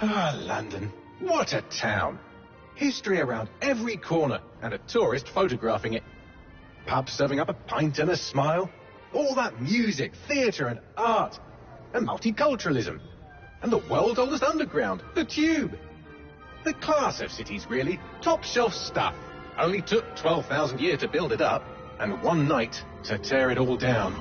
Ah, London. What a town. History around every corner, and a tourist photographing it. Pubs serving up a pint and a smile. All that music, theatre and art. And multiculturalism. And the world's oldest underground, the Tube. The class of cities, really. Top shelf stuff. Only took 12,000 years to build it up, and one night to tear it all down.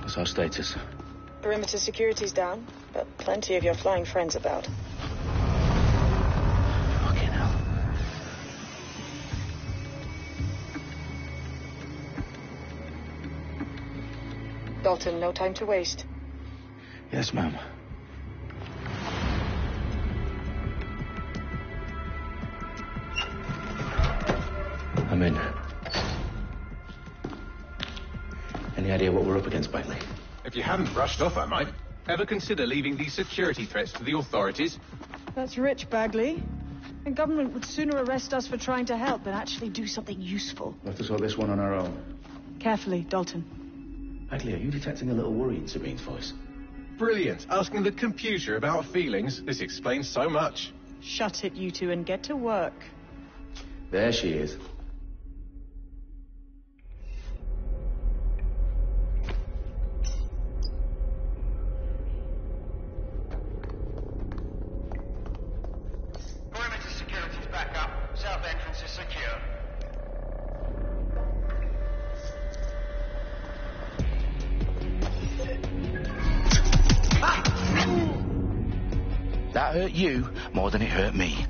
What's our status? Perimeter security's down, but plenty of your flying friends about. Fucking hell. Dalton, no time to waste. Yes, ma'am. I'm in. Any idea what we're up against, Bagley? If you hadn't brushed off, I might. Ever consider leaving these security threats to the authorities? That's rich, Bagley. The government would sooner arrest us for trying to help than actually do something useful. We'll have to sort this one on our own. Carefully, Dalton. Bagley, are you detecting a little worry in Sabine's voice? Brilliant. Asking the computer about feelings. This explains so much. Shut it, you two, and get to work. There she is. Perimeter security's back up. South entrance is secure. That hurt you more than it hurt me.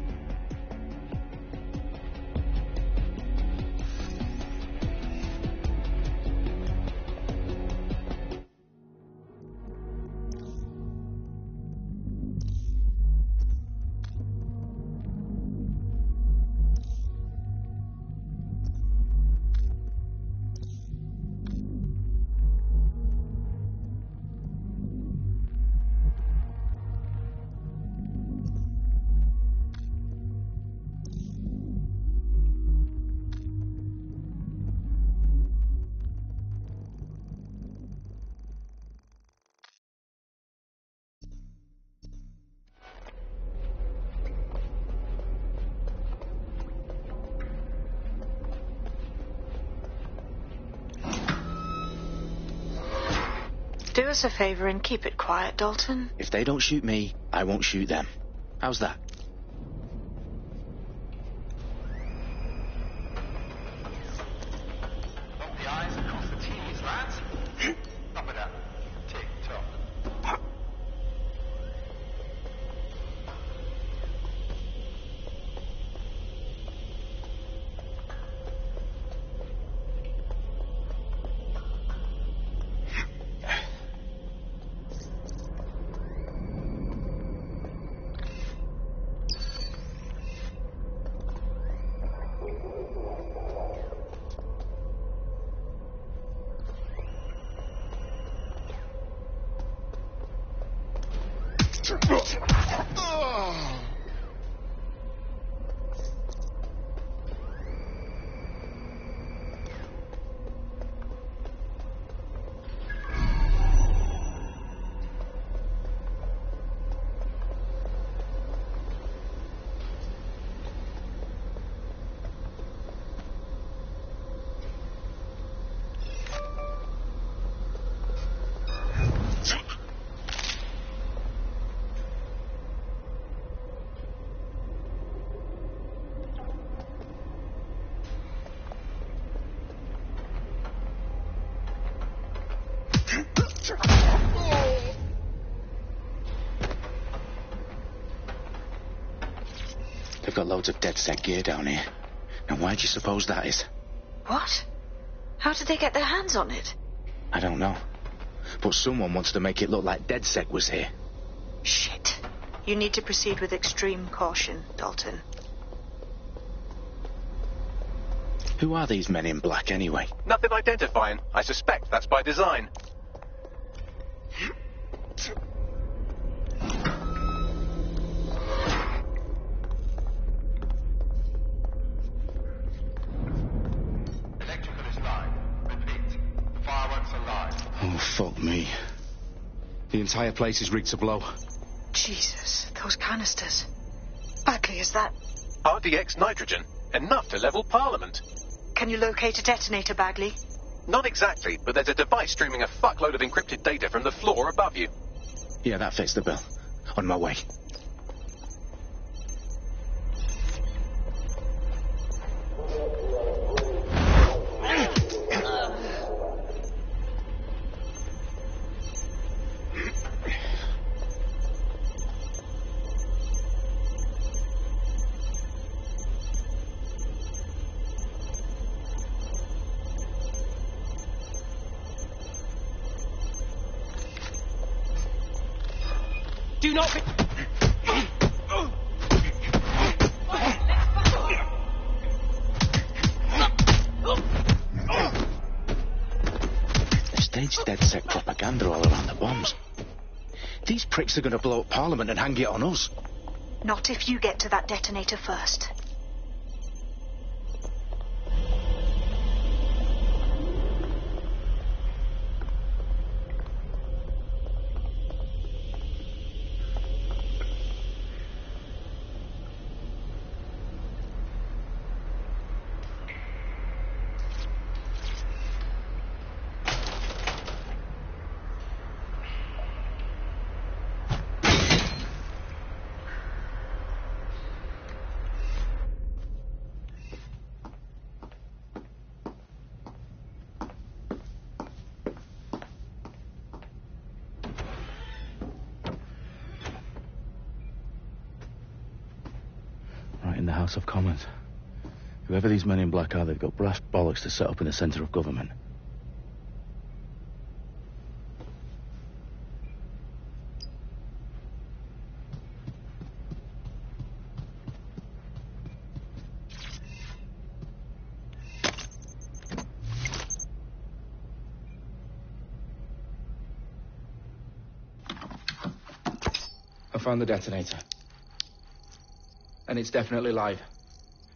Do us a favor and keep it quiet, Dalton. If they don't shoot me, I won't shoot them. How's that? Dot the I's and cross the T's, lads. Up with that. Tick tock. They've got loads of DedSec gear down here. Now why do you suppose that is? What? How did they get their hands on it? I don't know. But someone wants to make it look like DedSec was here. Shit. You need to proceed with extreme caution, Dalton. Who are these men in black, anyway? Nothing identifying. I suspect that's by design. Electrical is live. Repeat. Fireworks are live. Oh, fuck me. The entire place is rigged to blow. Jesus, those canisters. Bagley, is that... RDX nitrogen. Enough to level Parliament. Can you locate a detonator, Bagley? Not exactly, but there's a device streaming a fuckload of encrypted data from the floor above you. Yeah, that fits the bill. On my way. Do not be... They've staged DedSec propaganda all around the bombs. These pricks are going to blow up Parliament and hang it on us. Not if you get to that detonator first. Right in the House of Commons. Whoever these men in black are, they've got brass bollocks to set up in the centre of government. I found the detonator. And it's definitely live.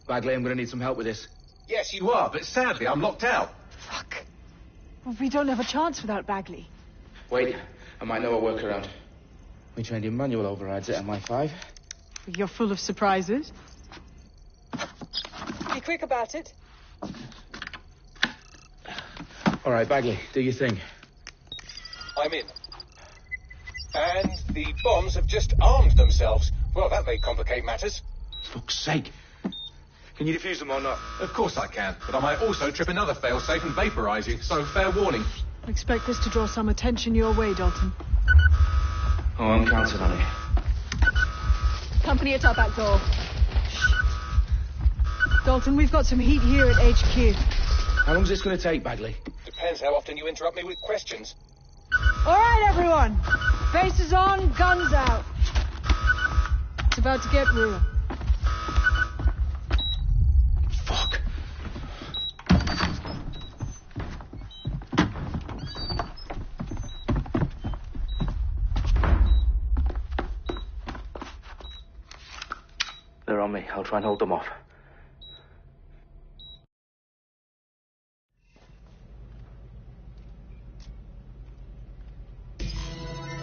Bagley, I'm going to need some help with this. Yes, you are, but sadly I'm locked out. Fuck. Well, we don't have a chance without Bagley. Wait, I might know a workaround. We trained in manual overrides at MI5. You're full of surprises. Be quick about it. All right, Bagley, do your thing. I'm in. And the bombs have just armed themselves. Well, that may complicate matters. Fuck's sake. Can you defuse them or not? Of course I can, but I might also trip another failsafe and vaporize you, so fair warning. Expect this to draw some attention your way, Dalton. Oh, I'm counting on it. Company at our back door. Dalton, we've got some heat here at HQ. How long is this going to take, Bagley? Depends how often you interrupt me with questions. All right, everyone. Faces on, guns out. It's about to get real. Fuck. They're on me. I'll try and hold them off.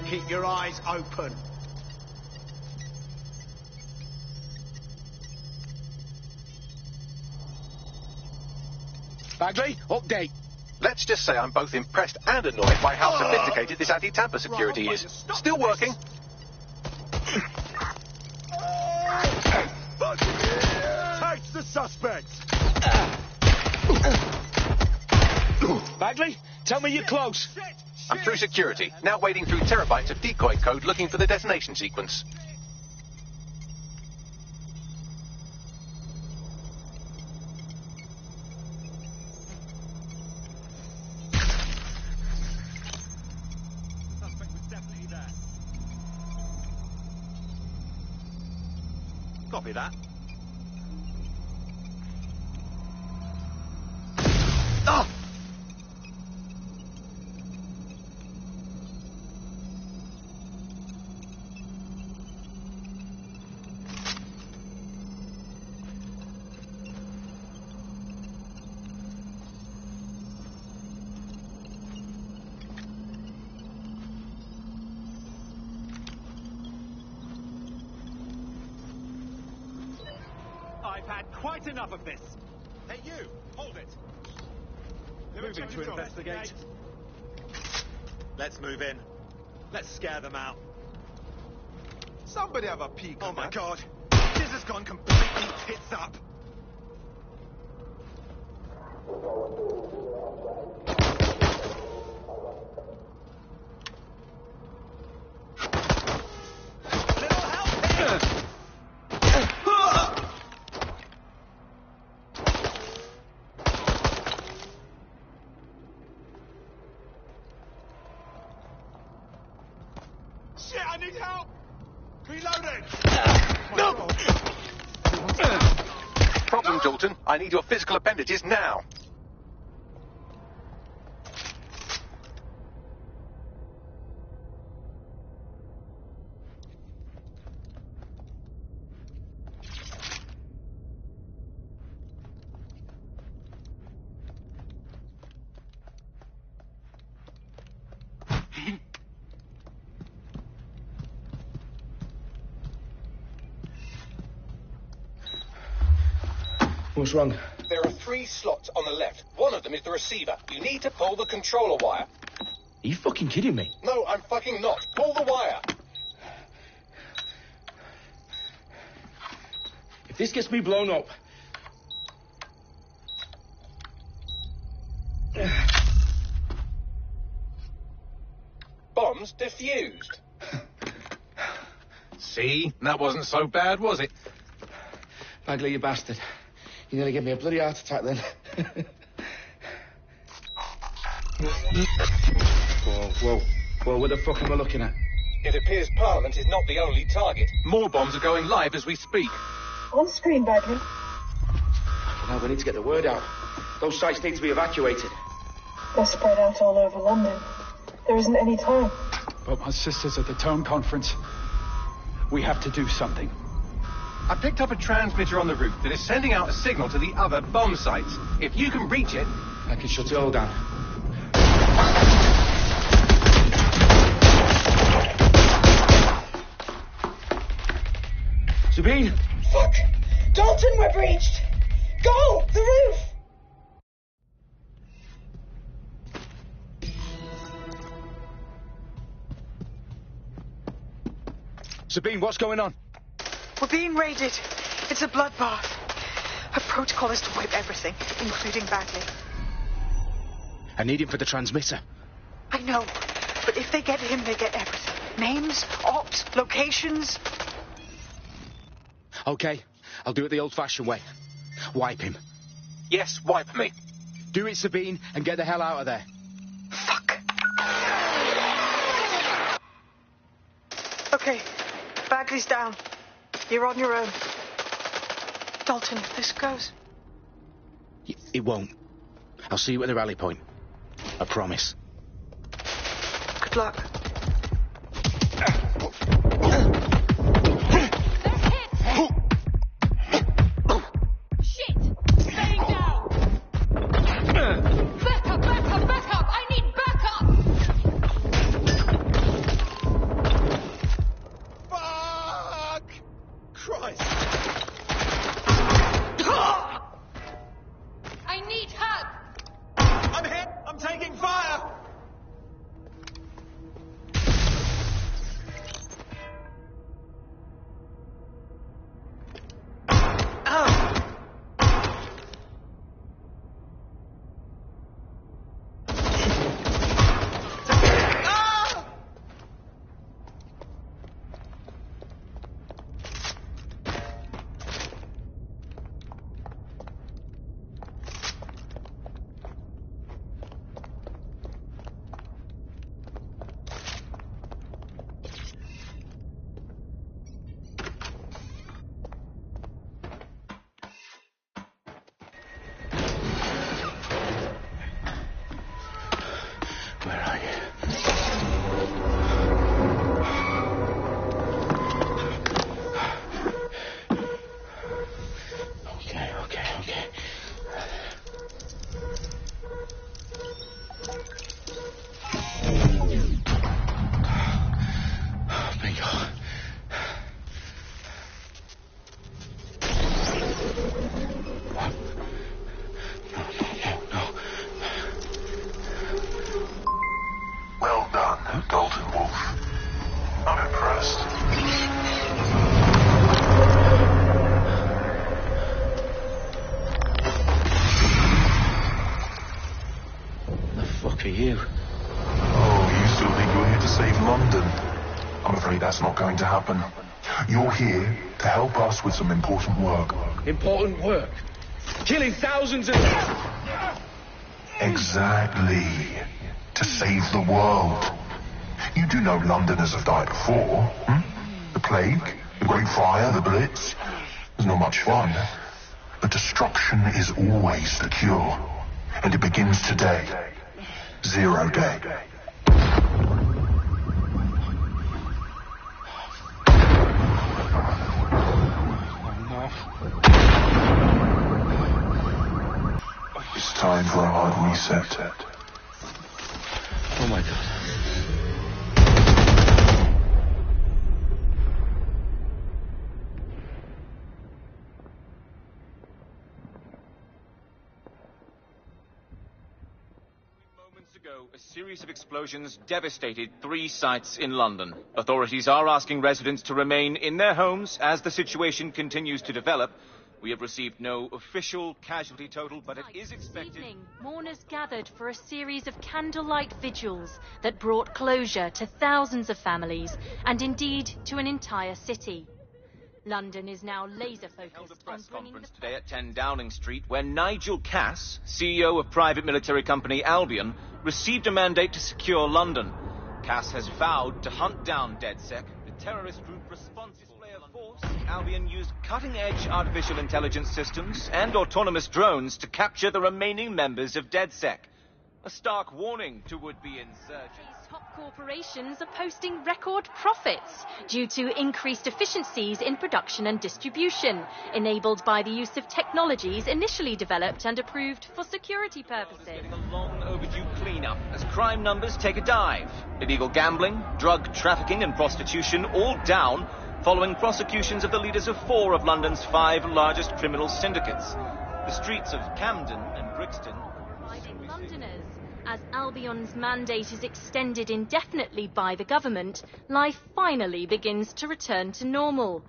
Keep your eyes open. Bagley, update. Let's just say I'm both impressed and annoyed by how sophisticated this anti-tamper security is. Still working. Take the suspects. Bagley, tell me you're close. I'm through security, now wading through terabytes of decoy code looking for the detonation sequence. Copy that. Ah! I've had quite enough of this. Hey, you! Hold it! Moving to investigate. Let's move in. Let's scare them out. Somebody have a peek. Oh my god! This has gone completely tits up! Little help here! Shit, I need help! Reloading! No! Problem, Dalton. I need your physical appendages now. What's wrong? There are 3 slots on the left. One of them is the receiver. You need to pull the controller wire. Are you fucking kidding me? No, I'm fucking not. Pull the wire. If this gets me blown up... Bombs defused. See? That wasn't so bad, was it? Bagley, you bastard. You nearly gave me a bloody heart attack then. Whoa, what the fuck am I looking at? It appears Parliament is not the only target. More bombs are going live as we speak. On screen, Bagley. Now we need to get the word out. Those sites need to be evacuated. They're spread out all over London. There isn't any time. But my sister's at the town conference. We have to do something. I picked up a transmitter on the roof that is sending out a signal to the other bomb sites. If you can reach it... I can shut it all down. Sabine! Fuck! Dalton, we're breached! Go! The roof! Sabine, what's going on? We're being raided. It's a bloodbath. Our protocol is to wipe everything, including Bagley. I need him for the transmitter. I know, but if they get him, they get everything. Names, ops, locations. Okay, I'll do it the old-fashioned way. Wipe him. Yes, wipe me. Do it, Sabine, and get the hell out of there. Fuck. Okay, Bagley's down. You're on your own. Dalton, if this goes... It won't. I'll see you at the rally point. I promise. Good luck. fuck are you? Oh, you still think you're here to save London? I'm afraid that's not going to happen. You're here to help us with some important work. Important work? Killing thousands of... Exactly. To save the world. You do know Londoners have died before, The Plague, the Great Fire, the Blitz. It's not much fun. But destruction is always the cure. And it begins today. Zero Day. It's time for a hard reset. Oh my God. Moments ago, a series of explosions devastated 3 sites in London. Authorities are asking residents to remain in their homes as the situation continues to develop. We have received no official casualty total, but it is expected... This evening, mourners gathered for a series of candlelight vigils that brought closure to thousands of families and indeed to an entire city. London is now laser-focused held a press conference today at 10 Downing Street, where Nigel Cass, CEO of private military company Albion, received a mandate to secure London. Cass has vowed to hunt down DedSec, the terrorist group responsible for force. Albion used cutting-edge artificial intelligence systems and autonomous drones to capture the remaining members of DedSec. A stark warning to would-be insurgents. Top corporations are posting record profits due to increased efficiencies in production and distribution, enabled by the use of technologies initially developed and approved for security purposes. Getting a long overdue clean-up as crime numbers take a dive. Illegal gambling, drug trafficking and prostitution all down following prosecutions of the leaders of 4 of London's 5 largest criminal syndicates. The streets of Camden and Brixton... Londoners. As Albion's mandate is extended indefinitely by the government, life finally begins to return to normal.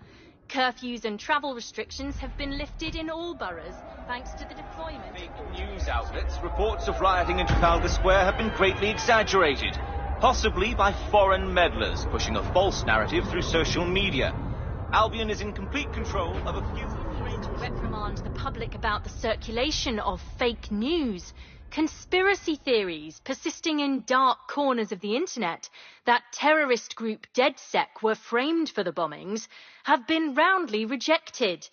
Curfews and travel restrictions have been lifted in all boroughs, thanks to the deployment... Fake news outlets, reports of rioting in Trafalgar Square have been greatly exaggerated, possibly by foreign meddlers pushing a false narrative through social media. Albion is in complete control of a few... to reprimand the public about the circulation of fake news. Conspiracy theories persisting in dark corners of the internet that terrorist group DedSec were framed for the bombings have been roundly rejected.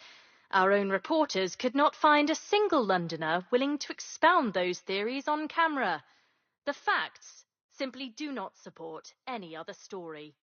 Our own reporters could not find a single Londoner willing to expound those theories on camera. The facts simply do not support any other story.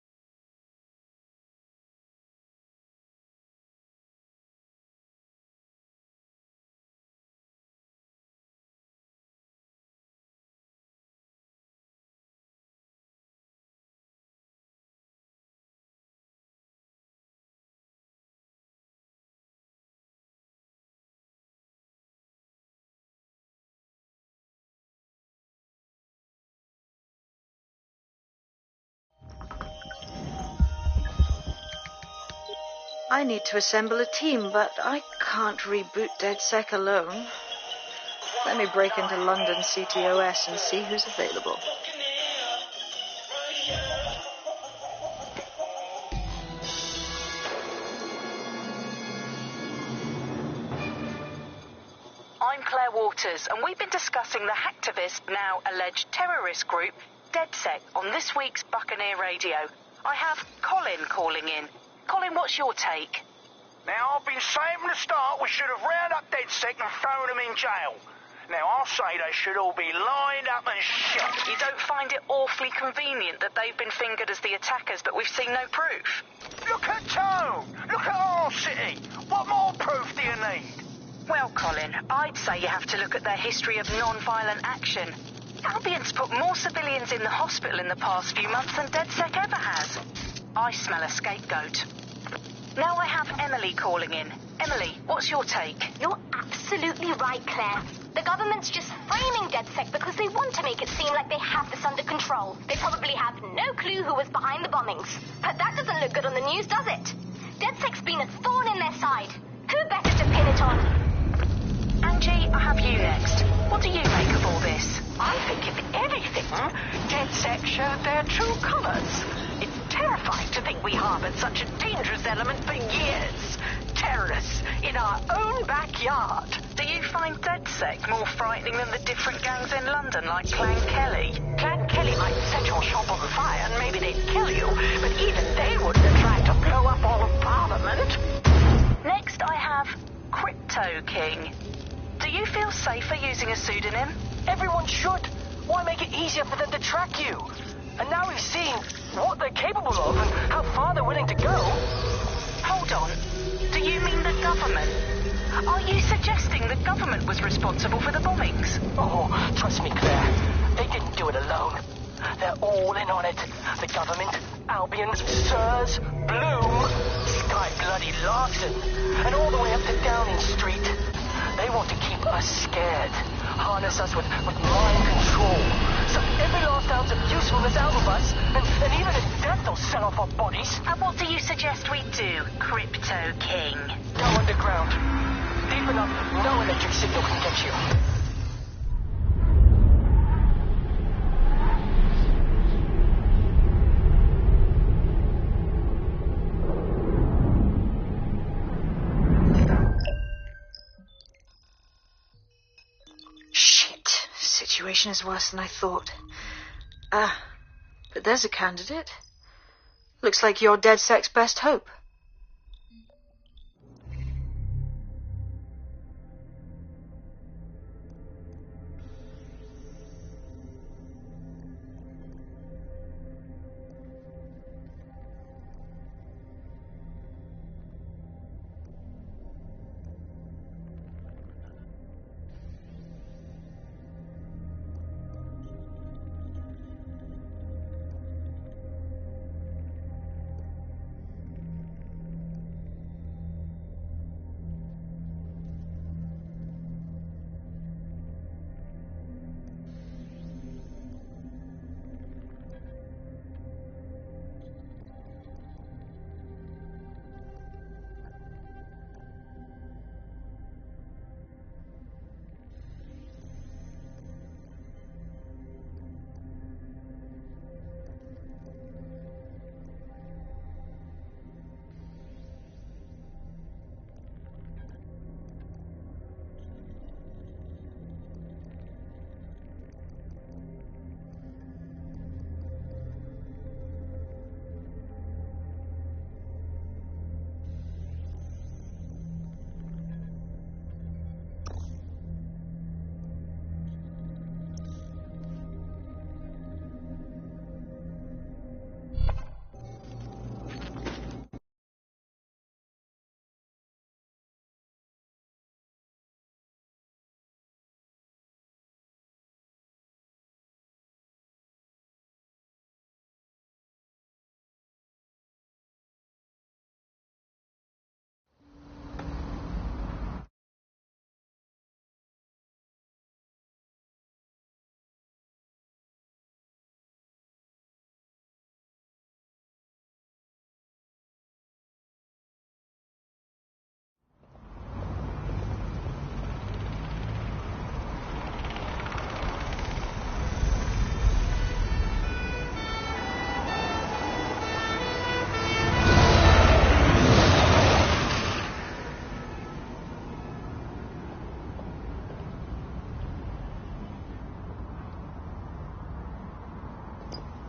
I need to assemble a team, but I can't reboot DedSec alone. Let me break into London CTOS and see who's available. I'm Claire Waters, and we've been discussing the hacktivist, now alleged terrorist group, DedSec, on this week's Buccaneer Radio. I have Colin calling in. Colin, what's your take? Now, I've been saying from the start we should have rounded up DedSec and thrown them in jail. Now, I'll say they should all be lined up and shot. You don't find it awfully convenient that they've been fingered as the attackers, but we've seen no proof? Look at Tone! Look at our city! What more proof do you need? Well, Colin, I'd say you have to look at their history of non-violent action. Albion's put more civilians in the hospital in the past few months than DedSec ever has. I smell a scapegoat. Now I have Emily calling in. Emily, what's your take? You're absolutely right, Claire. The government's just framing DedSec because they want to make it seem like they have this under control. They probably have no clue who was behind the bombings. But that doesn't look good on the news, does it? DedSec's been a thorn in their side. Who better to pin it on? Angie, I have you next. What do you make of all this? I think, if anything, DedSec showed their true colors. It's terrifying to think we harbored such a dangerous element for years. Terrorists in our own backyard. Do you find DedSec more frightening than the different gangs in London, like Clan Kelly? Clan Kelly might set your shop on fire and maybe they'd kill you, but even they wouldn't have tried to blow up all of Parliament. Next, I have Crypto King. Do you feel safer using a pseudonym? Everyone should. Why make it easier for them to track you? And now we've seen what they're capable of and how far they're willing to go. Hold on. Do you mean the government? Are you suggesting the government was responsible for the bombings? Oh, trust me, Claire. They didn't do it alone. They're all in on it. The government, Albion, Sirs, Bloom, Sky Bloody Larson, and all the way up to Downing Street. They want to keep us scared, harness us with mind control, suck every last ounce of usefulness out of us, and even at death they'll sell off our bodies. And what do you suggest we do, Crypto King? Go underground. Deep enough, no electric signal can get you. Situation is worse than I thought. But there's a candidate. Looks like you're DedSec's best hope.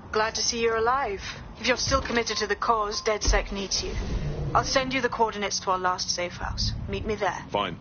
Glad to see you're alive. If you're still committed to the cause, DedSec needs you. I'll send you the coordinates to our last safe house. Meet me there. Fine.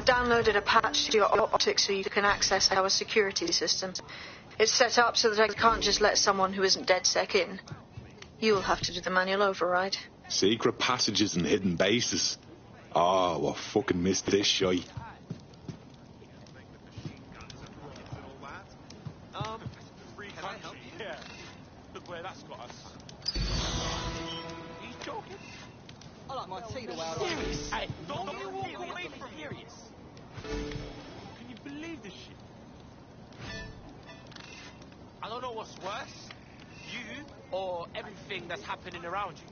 downloaded a patch to your optics so you can access our security system. It's set up so that I can't just let someone who isn't DedSec in. You'll have to do the manual override. Secret passages and hidden bases. Oh, I fucking missed this shite. Free country. Yeah. Look where that's got us. He's joking. I like my tea the way I like Serious? it. Hey, don't you walk away from serious. Can you believe this shit? I don't know what's worse, you or everything that's happening around you.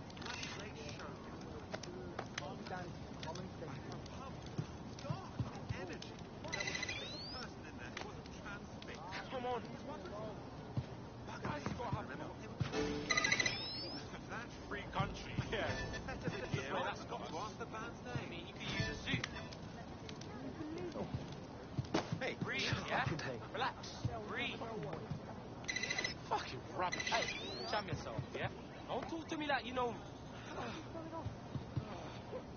Come on. That's free country. Yeah. That's got us. What's the band's name? I mean, you could use a suit. Hey, breathe, yeah? Relax. Breathe. Fucking rubbish. Hey, jam yourself, yeah? Don't talk to me like you know me.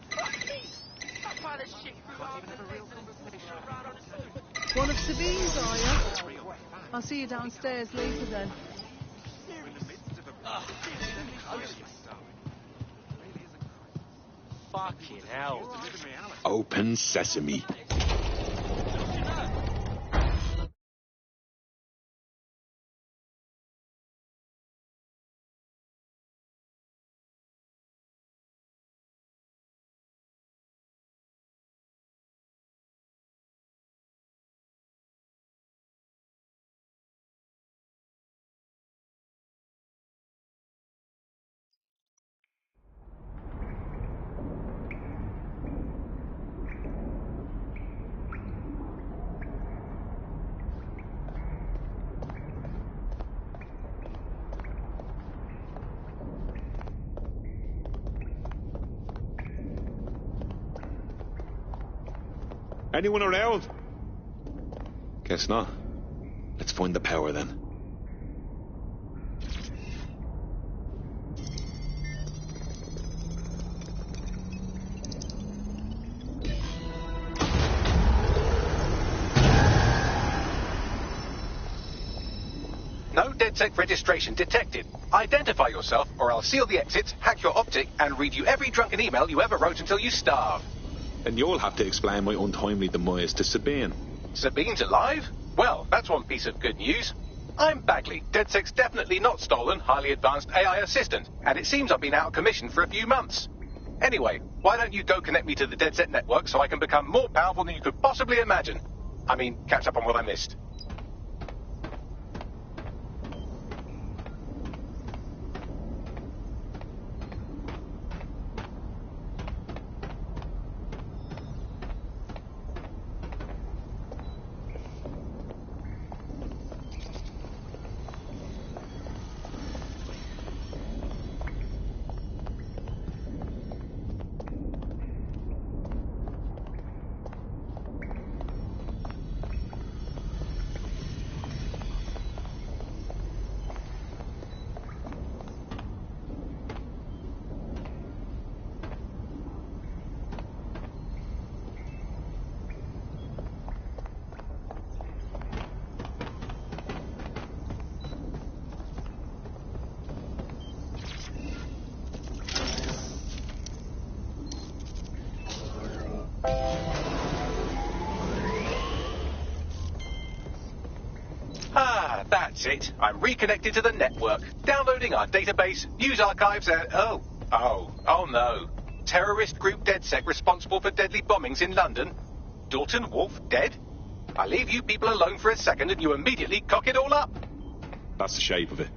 Fuck me! Stop all this shit through our around on the sofa. One of Sabine's, are you? I'll see you downstairs later then. Fucking hell. Open sesame. Anyone around? Guess not. Let's find the power then. No DedSec registration detected. Identify yourself, or I'll seal the exits, hack your optic, and read you every drunken email you ever wrote until you starve. And you'll have to explain my untimely demise to Sabine. Sabine's alive? Well, that's one piece of good news. I'm Bagley, DedSec's definitely not stolen, highly advanced AI assistant, and it seems I've been out of commission for a few months. Anyway, why don't you go connect me to the DedSec network so I can become more powerful than you could possibly imagine? I mean, catch up on what I missed. That's it. I'm reconnected to the network, downloading our database, news archives, and... Oh no. Terrorist group DedSec responsible for deadly bombings in London? Dalton Wolf dead? I leave you people alone for a second and you immediately cock it all up. That's the shape of it.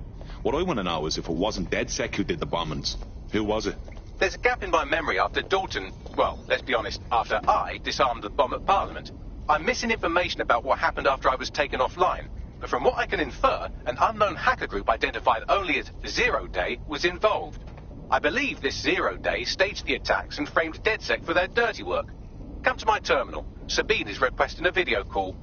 What I want to know is if it wasn't DedSec who did the bombings, who was it? There's a gap in my memory after Dalton... Well, let's be honest, after I disarmed the bomb at Parliament. I'm missing information about what happened after I was taken offline. But from what I can infer, an unknown hacker group identified only as Zero Day was involved. I believe this Zero Day staged the attacks and framed DedSec for their dirty work. Come to my terminal. Sabine is requesting a video call.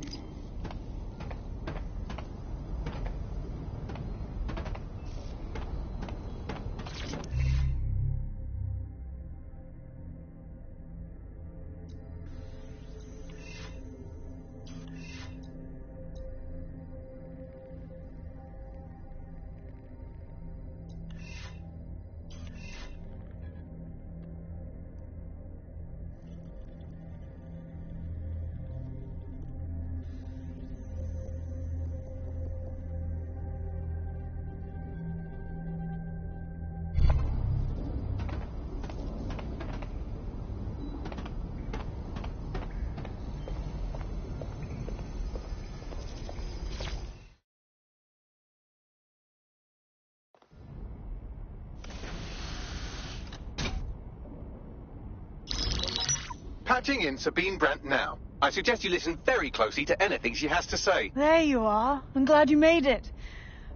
Patching in Sabine Brandt now. I suggest you listen very closely to anything she has to say. There you are. I'm glad you made it.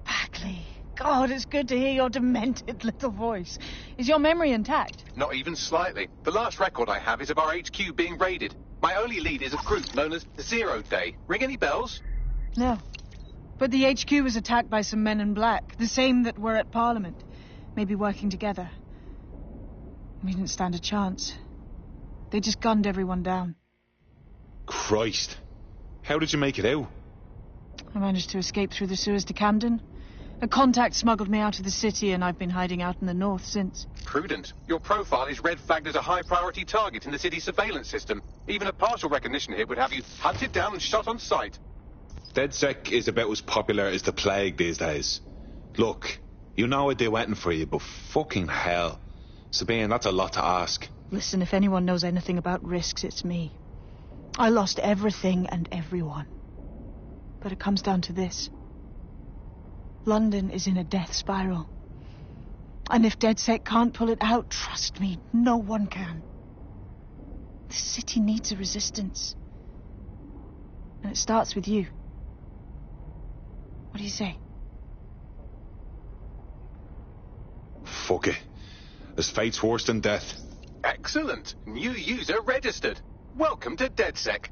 Bagley. God, it's good to hear your demented little voice. Is your memory intact? Not even slightly. The last record I have is of our HQ being raided. My only lead is a group known as Zero Day. Ring any bells? No. But the HQ was attacked by some men in black, the same that were at Parliament. Maybe working together. We didn't stand a chance. They just gunned everyone down. Christ. How did you make it out? I managed to escape through the sewers to Camden. A contact smuggled me out of the city, and I've been hiding out in the north since. Prudent. Your profile is red flagged as a high-priority target in the city's surveillance system. Even a partial recognition hit would have you hunted down and shot on sight. DedSec is about as popular as the plague these days. Look, you know I'd do anything for you, but fucking hell. Sabine, that's a lot to ask. Listen, if anyone knows anything about risks, it's me. I lost everything and everyone. But it comes down to this. London is in a death spiral. And if DedSec can't pull it out, trust me, no one can. The city needs a resistance. And it starts with you. What do you say? Fuck it. As fate's worse than death. Excellent. New user registered. Welcome to DedSec.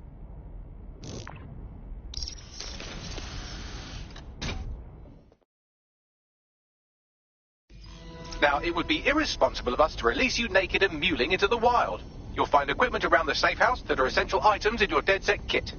Now, it would be irresponsible of us to release you naked and mewling into the wild. You'll find equipment around the safe house that are essential items in your DedSec kit.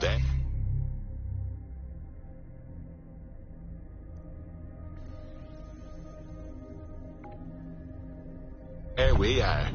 then. There we are.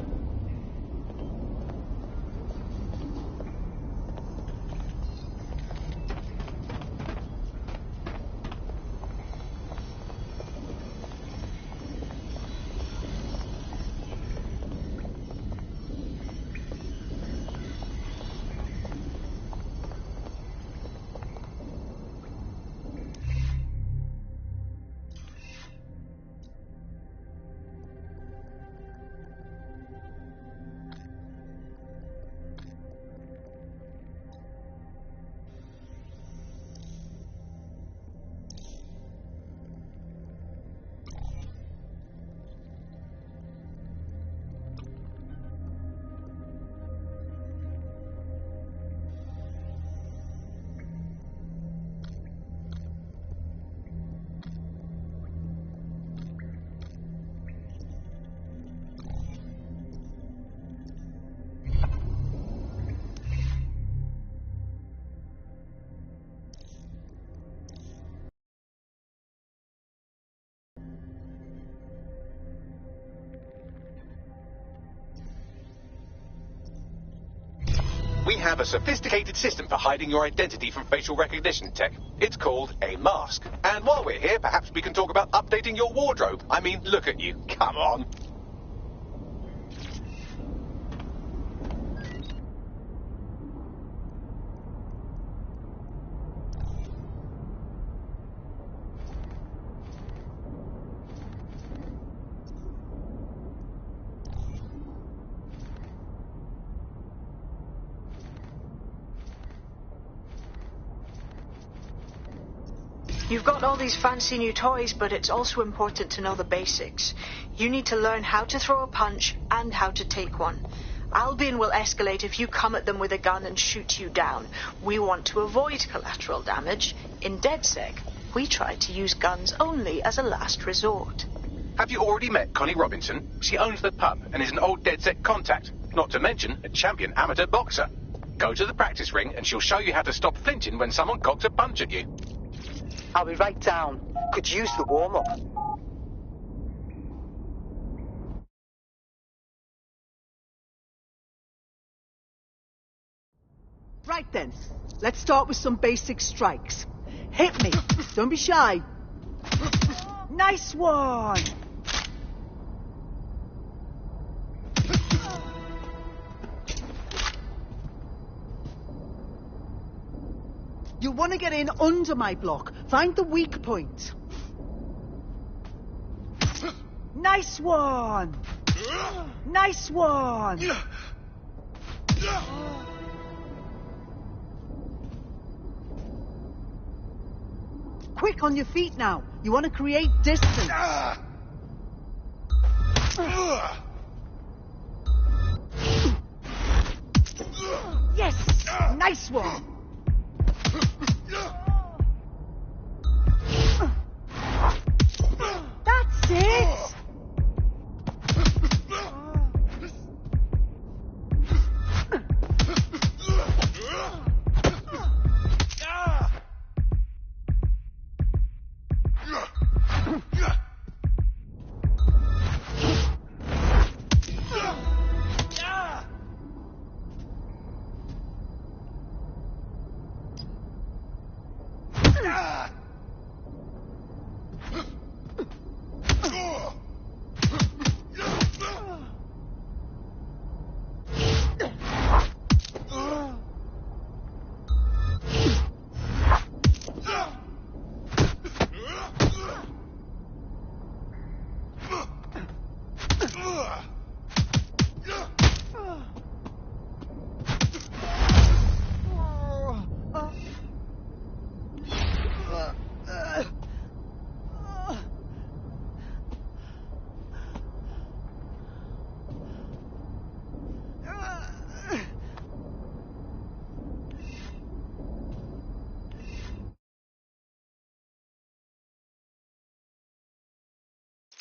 We have a sophisticated system for hiding your identity from facial recognition tech. It's called a mask. And while we're here, perhaps we can talk about updating your wardrobe. I mean, look at you. Come on. You've got all these fancy new toys, but it's also important to know the basics. You need to learn how to throw a punch and how to take one. Albion will escalate if you come at them with a gun and shoot you down. We want to avoid collateral damage. In DedSec, we try to use guns only as a last resort. Have you already met Connie Robinson? She owns the pub and is an old DedSec contact, not to mention a champion amateur boxer. Go to the practice ring and she'll show you how to stop flinching when someone cocks a punch at you. I'll be right down. Could use the warm-up. Right then, let's start with some basic strikes. Hit me. Don't be shy. Nice one. You want to get in under my block. Find the weak point. Nice one. Nice one. Quick on your feet now. You want to create distance. Yes. Nice one. That's it!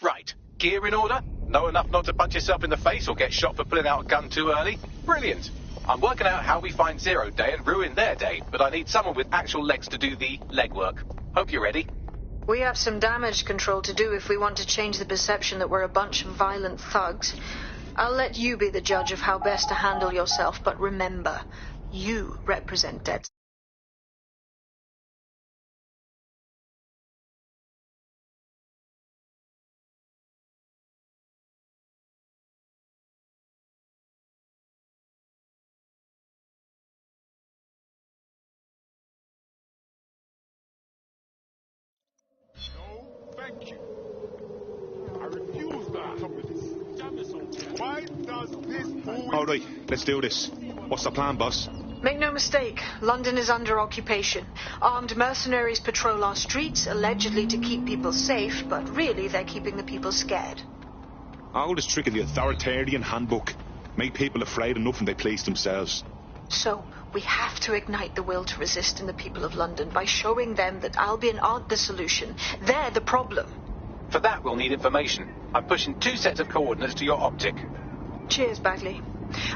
Right. Gear in order? Know enough not to punch yourself in the face or get shot for pulling out a gun too early? Brilliant. I'm working out how we find Zero Day and ruin their day, but I need someone with actual legs to do the legwork. Hope you're ready. We have some damage control to do if we want to change the perception that we're a bunch of violent thugs. I'll let you be the judge of how best to handle yourself, but remember, you represent DedSec. Thank you. I refuse to come with this. Why does this always... All right, let's do this. What's the plan, boss? Make no mistake, London is under occupation. Armed mercenaries patrol our streets, allegedly to keep people safe, but really they're keeping the people scared. Oldest trick in the authoritarian handbook. Make people afraid enough when they please themselves. So, we have to ignite the will to resist in the people of London by showing them that Albion aren't the solution. They're the problem. For that, we'll need information. I'm pushing 2 sets of coordinates to your optic. Cheers, Bagley.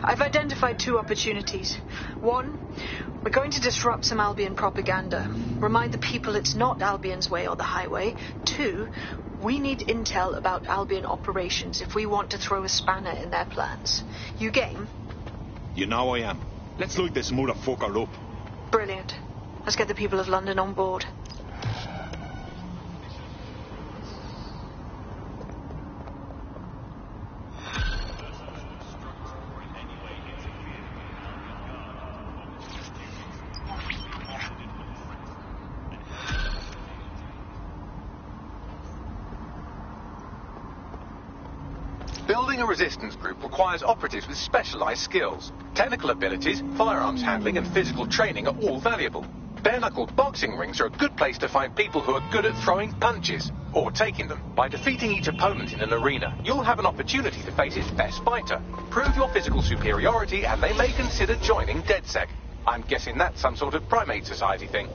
I've identified 2 opportunities. 1, we're going to disrupt some Albion propaganda. Remind the people it's not Albion's way or the highway. 2, we need intel about Albion operations if we want to throw a spanner in their plans. You game? You know I am. Let's light this motherfucker up. Brilliant. Let's get the people of London on board. Building a resistance group requires operatives with specialized skills. Technical abilities, firearms handling, and physical training are all valuable. Bare-knuckled boxing rings are a good place to find people who are good at throwing punches, or taking them. By defeating each opponent in an arena, you'll have an opportunity to face its best fighter. Prove your physical superiority, and they may consider joining DedSec. I'm guessing that's some sort of primate society thing.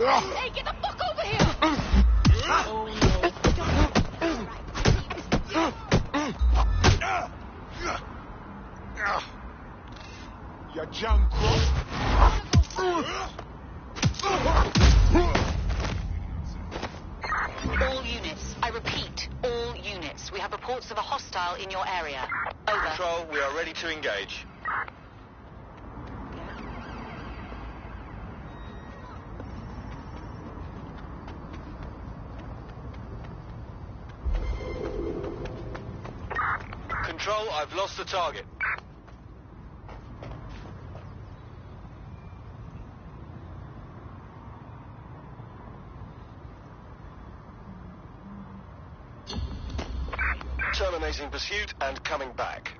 Hey, get the fuck over here! You junk All units, I repeat, all units. We have reports of a hostile in your area. Over. Control, we are ready to engage. Control, I've lost the target. Terminating pursuit and coming back.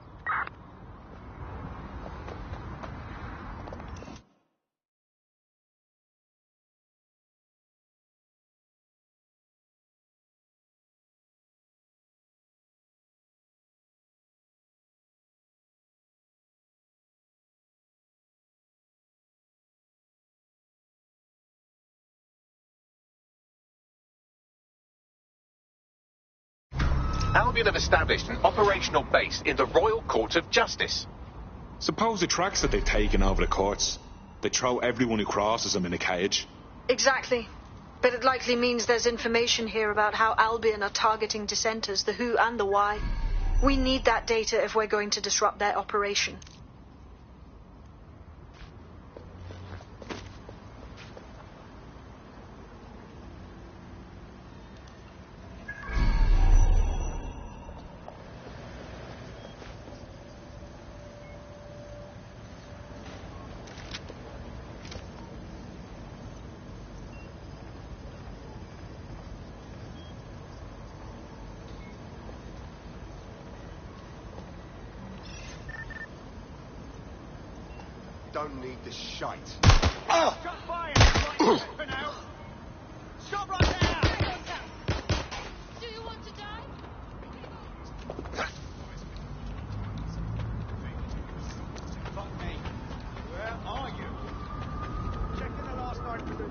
Albion have established an operational base in the Royal Court of Justice. Suppose the tracks that they've taken over the courts, they throw everyone who crosses them in a cage. Exactly. But it likely means there's information here about how Albion are targeting dissenters, the who and the why. We need that data if we're going to disrupt their operation. Don't need this shite. Oh! Shot fire! Right, for now. Stop right there! Do you want to die? Fuck me. Where are you? Checking the last night for the...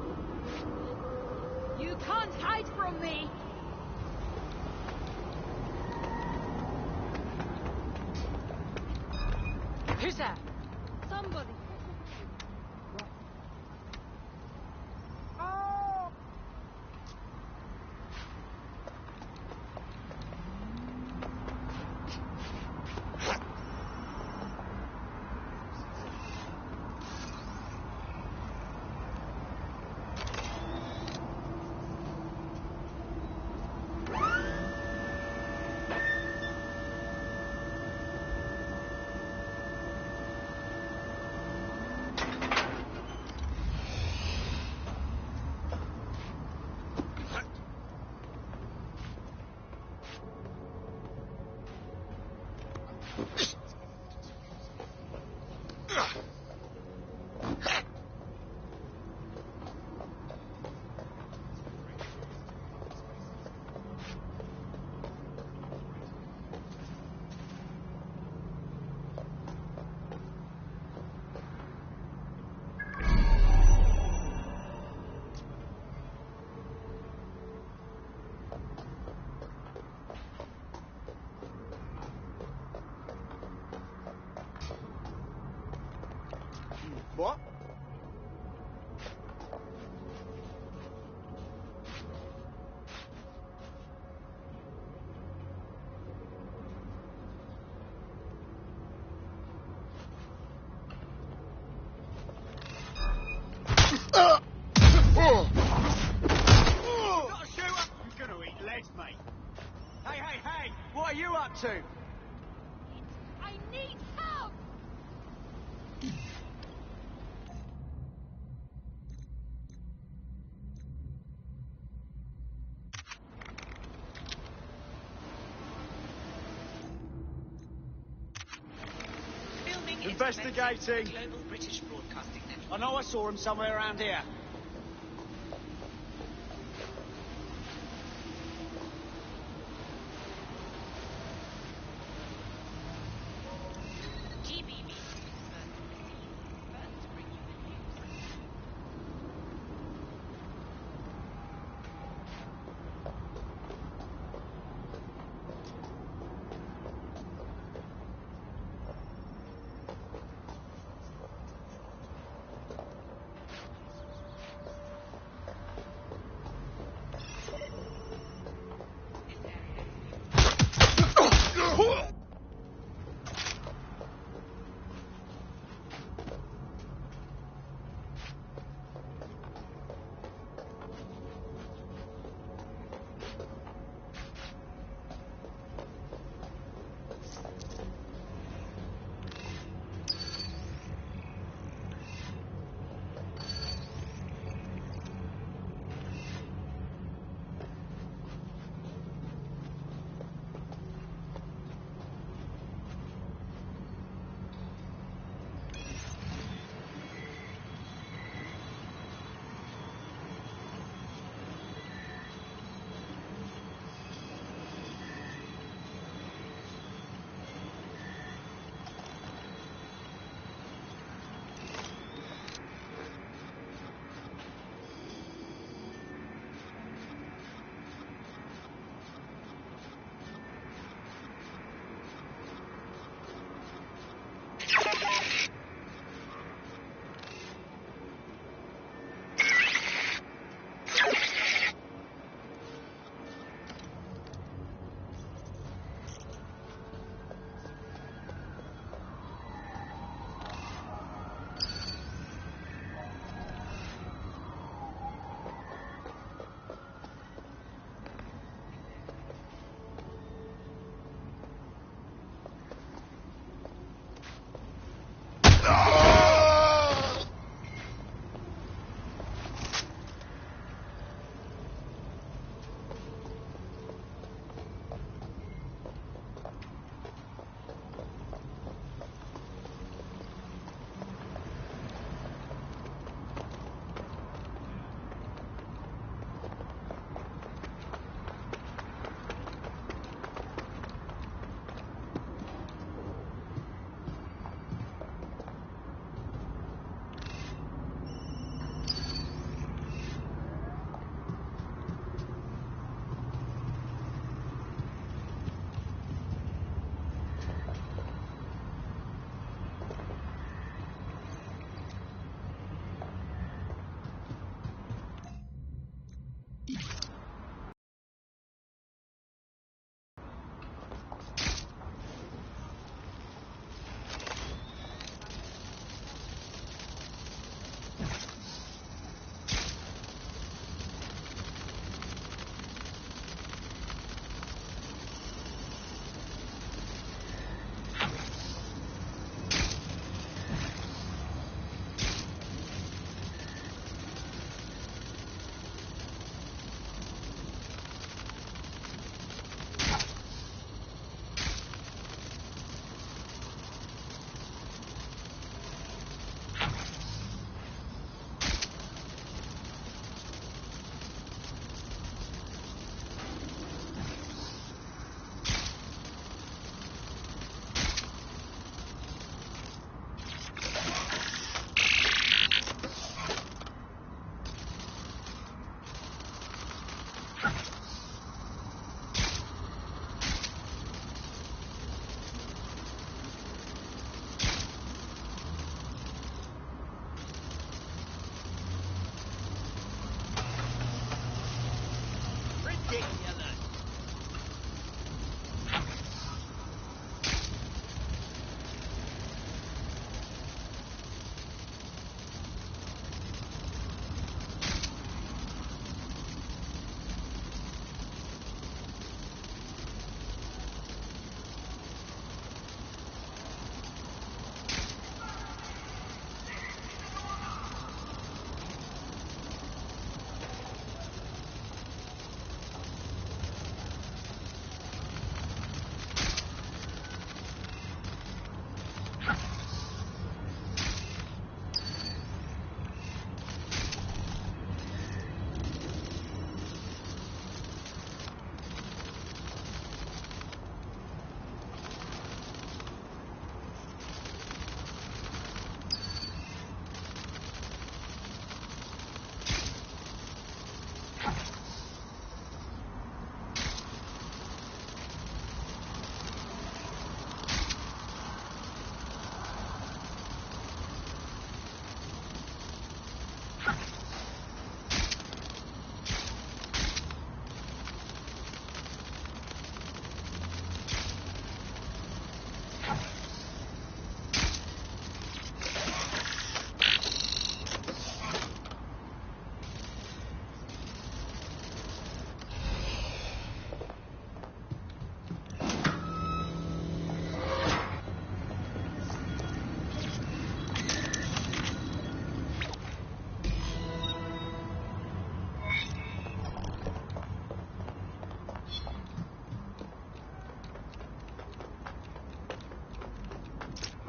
You can't hide from me! Who's that? Somebody. What? I'm gonna eat legs, mate. Hey, hey, hey! What are you up to? I need help! Investigating. Global British Broadcasting Network. I know I saw him somewhere around here.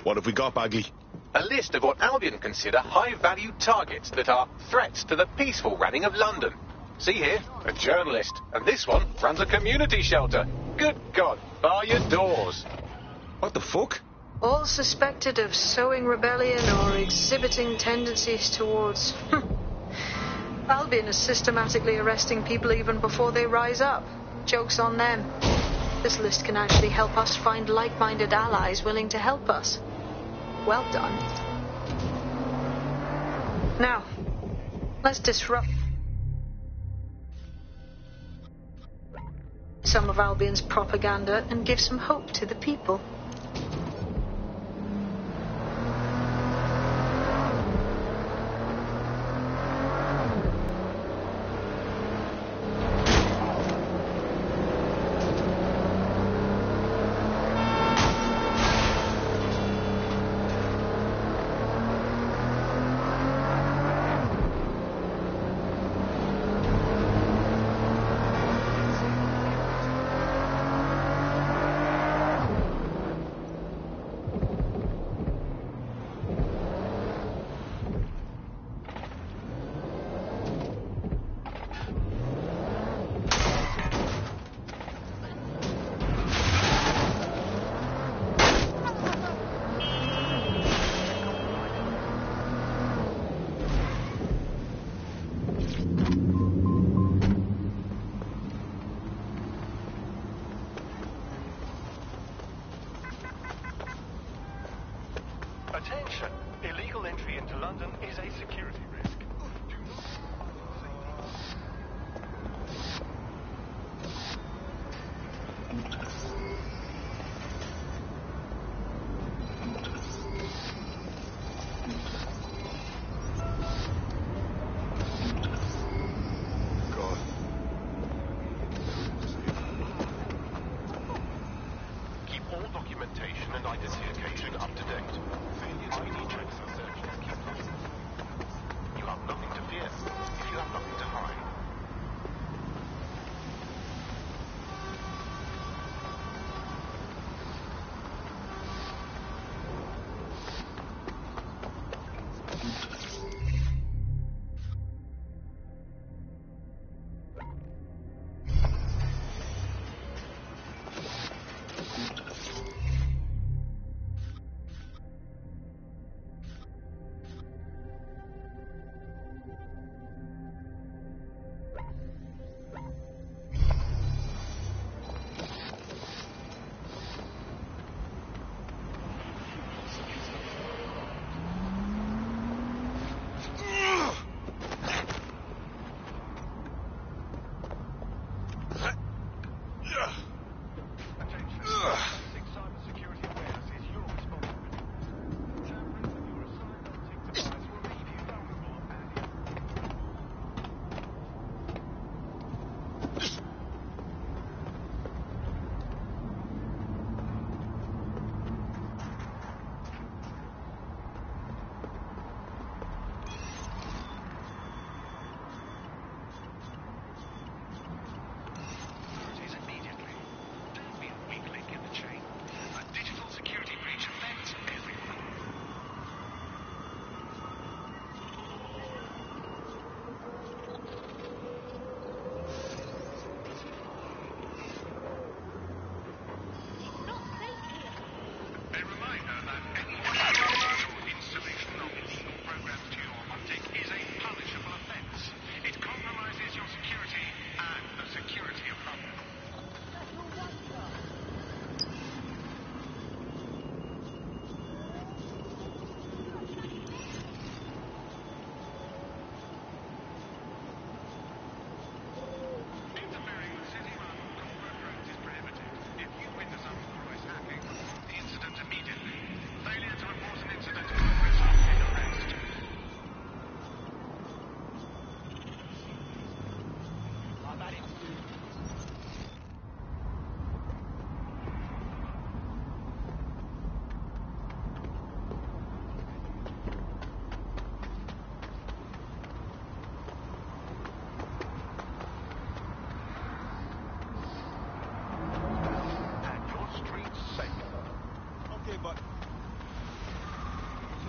What have we got, Bagley? A list of what Albion consider high-value targets that are threats to the peaceful running of London. See here, a journalist. And this one runs a community shelter. Good God, bar your doors. What the fuck? All suspected of sowing rebellion or exhibiting tendencies towards... Albion is systematically arresting people even before they rise up. Joke's on them. This list can actually help us find like-minded allies willing to help us. Well done. Now, let's disrupt some of Albion's propaganda and give some hope to the people. Attention! Illegal entry into London is a security risk. Keep all documentation and identification up to date. ID checks are searched. Keep them. You have nothing to fear if you have nothing to hide. Immediately. Don't be a weak link in the chain.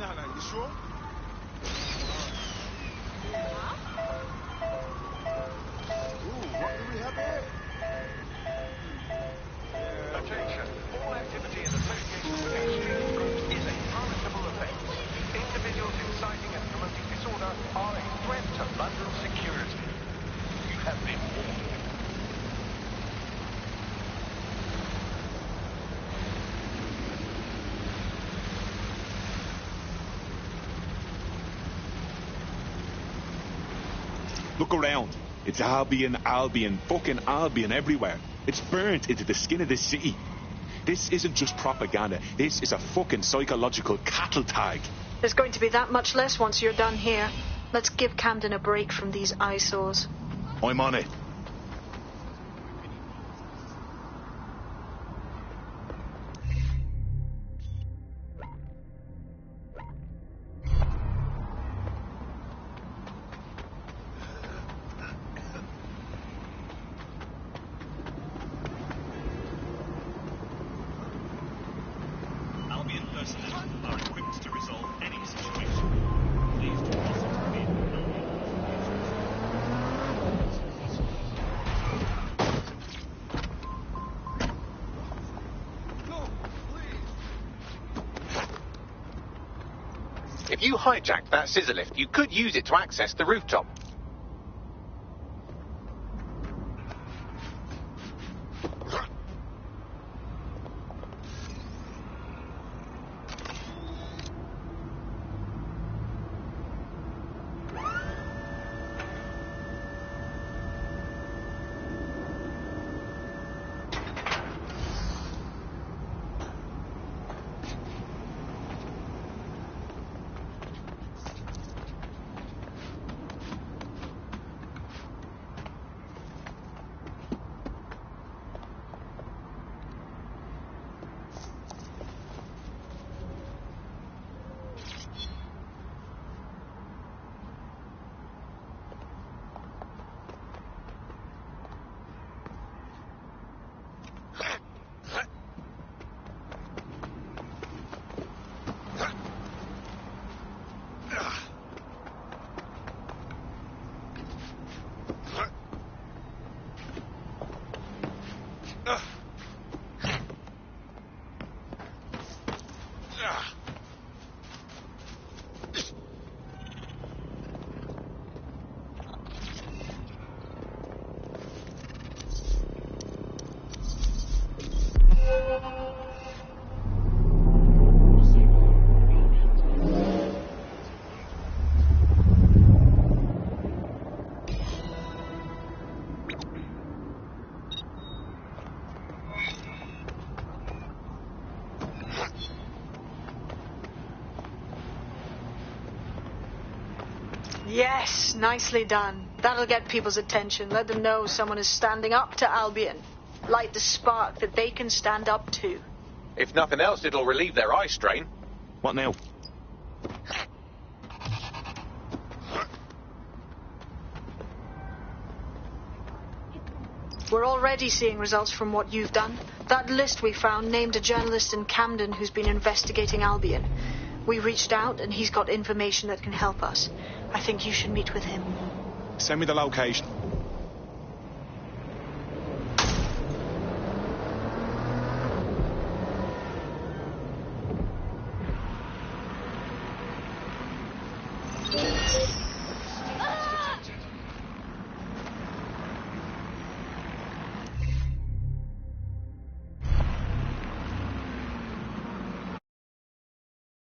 Anna, you sure? Ooh, what do we have here? Attention. All activity in association with extreme groups is a punishable offence. Individuals inciting and promoting disorder are a threat to London security. You have been warned. Look around. It's Albion, Albion, fucking Albion everywhere. It's burnt into the skin of this city. This isn't just propaganda. This is a fucking psychological cattle tag. There's going to be that much less once you're done here. Let's give Camden a break from these eyesores. I'm on it. Albion personnel are equipped to resolve any situation. Please deposit in If you hijacked that scissor lift, you could use it to access the rooftop. Yes, nicely done. That'll get people's attention. Let them know someone is standing up to Albion. Light the spark that they can stand up to. If nothing else, it'll relieve their eye strain. What now? We're already seeing results from what you've done. That list we found named a journalist in Camden who's been investigating Albion. We reached out and he's got information that can help us. I think you should meet with him. Send me the location.